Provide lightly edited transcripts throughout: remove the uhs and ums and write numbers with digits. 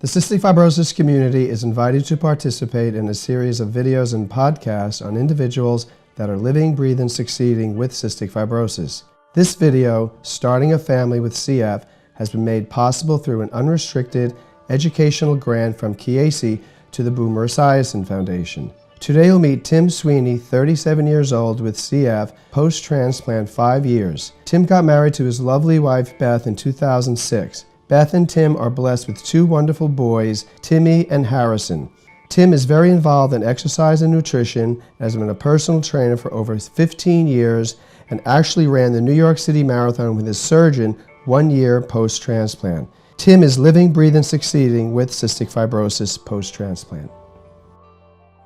The cystic fibrosis community is invited to participate in a series of videos and podcasts on individuals that are living, breathing, succeeding with cystic fibrosis. This video, Starting a Family with CF, has been made possible through an unrestricted educational grant from Chiesi to the Boomer Esiason Foundation. Today you'll meet Tim Sweeney, 37 years old with CF, post-transplant 5 years. Tim got married to his lovely wife Beth in 2006. Beth and Tim are blessed with 2 wonderful boys, Timmy and Harrison. Tim is very involved in exercise and nutrition, has been a personal trainer for over 15 years, and actually ran the New York City Marathon with his surgeon 1 year post-transplant. Tim is living, breathing, succeeding with cystic fibrosis post-transplant.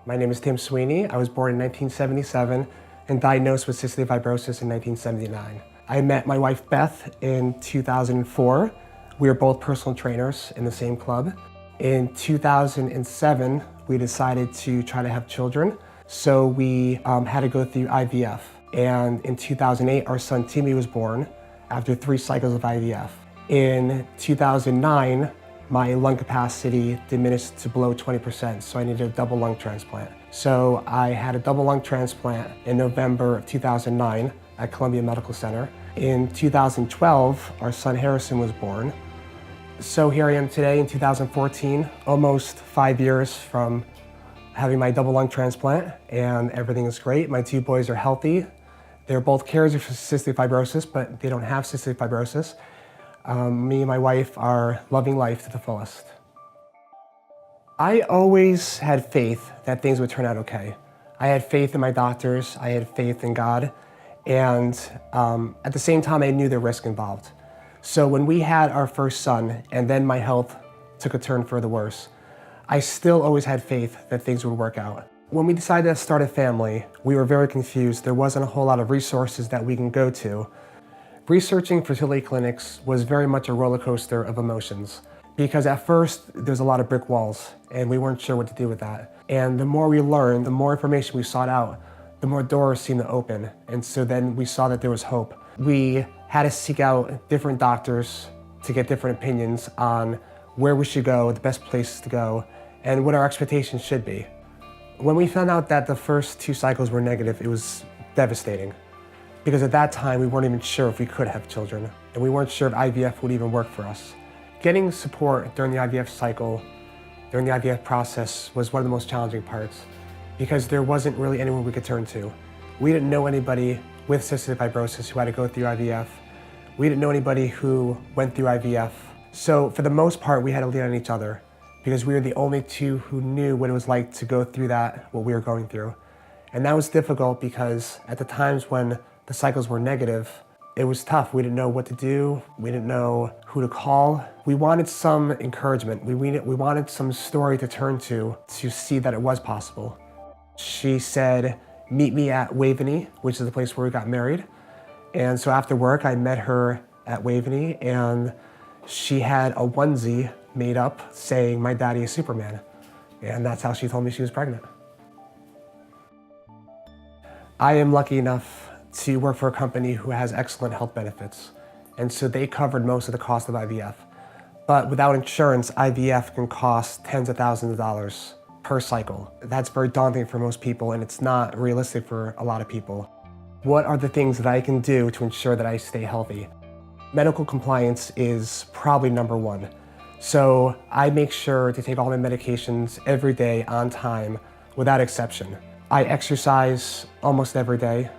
My name is Tim Sweeney. I was born in 1977 and diagnosed with cystic fibrosis in 1979. I met my wife Beth in 2004. We were both personal trainers in the same club. In 2007, we decided to try to have children, so we had to go through IVF. And in 2008, our son Timmy was born after 3 cycles of IVF. In 2009, my lung capacity diminished to below 20%, so I needed a double lung transplant. So I had a double lung transplant in November of 2009 at Columbia Medical Center. In 2012, our son Harrison was born. So here I am today in 2014, almost 5 years from having my double lung transplant, and everything is great. My 2 boys are healthy. They're both carriers of cystic fibrosis, but they don't have cystic fibrosis. Me and my wife are loving life to the fullest. I always had faith that things would turn out okay. I had faith in my doctors, I had faith in God, and at the same time I knew the risk involved. So when we had our first son, and then my health took a turn for the worse, I still always had faith that things would work out. When we decided to start a family, we were very confused. There wasn't a whole lot of resources that we can go to. Researching fertility clinics was very much a roller coaster of emotions, because at first there's a lot of brick walls and we weren't sure what to do with that. And the more we learned, the more information we sought out, the more doors seemed to open. And so then we saw that there was hope. We had to seek out different doctors to get different opinions on where we should go, the best places to go, and what our expectations should be. When we found out that the first 2 cycles were negative, it was devastating. Because at that time, we weren't even sure if we could have children, and we weren't sure if IVF would even work for us. Getting support during the IVF cycle, during the IVF process, was one of the most challenging parts, because there wasn't really anyone we could turn to. We didn't know anybody with cystic fibrosis who had to go through IVF. We didn't know anybody who went through IVF. So for the most part, we had to lean on each other, because we were the only 2 who knew what it was like to go through that, what we were going through. And that was difficult because at the times when the cycles were negative, it was tough. We didn't know what to do. We didn't know who to call. We wanted some encouragement. We wanted some story to turn to see that it was possible. She said, meet me at Waveney, which is the place where we got married. And so after work, I met her at Waveney, and she had a onesie made up saying, "My daddy is Superman." And that's how she told me she was pregnant. I am lucky enough to work for a company who has excellent health benefits. And so they covered most of the cost of IVF. But without insurance, IVF can cost tens of thousands of dollars per cycle. That's very daunting for most people, and it's not realistic for a lot of people. What are the things that I can do to ensure that I stay healthy? Medical compliance is probably number 1. So I make sure to take all my medications every day on time, without exception. I exercise almost every day,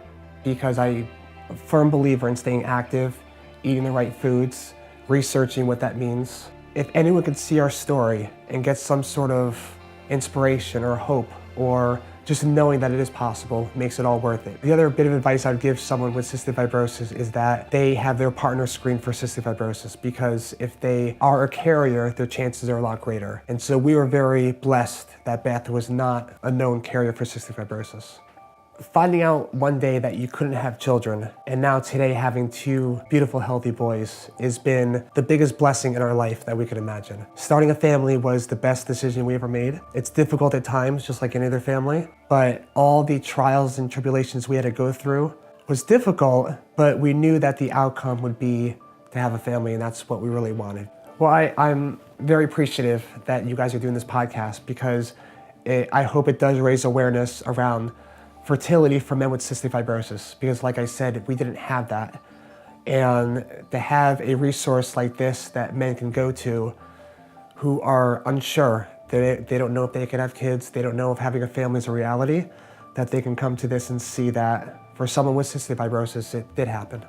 because I'm a firm believer in staying active, eating the right foods, researching what that means. If anyone could see our story and get some sort of inspiration or hope, or just knowing that it is possible, makes it all worth it. The other bit of advice I'd give someone with cystic fibrosis is that they have their partner screened for cystic fibrosis, because if they are a carrier, their chances are a lot greater. And so we were very blessed that Beth was not a known carrier for cystic fibrosis. Finding out one day that you couldn't have children, and now today having 2 beautiful, healthy boys, has been the biggest blessing in our life that we could imagine. Starting a family was the best decision we ever made. It's difficult at times, just like any other family, but all the trials and tribulations we had to go through was difficult, but we knew that the outcome would be to have a family, and that's what we really wanted. Well, I'm very appreciative that you guys are doing this podcast because I hope it does raise awareness around fertility for men with cystic fibrosis, because like I said, we didn't have that. And to have a resource like this that men can go to who are unsure, they don't know if they can have kids, they don't know if having a family is a reality, that they can come to this and see that for someone with cystic fibrosis, it did happen.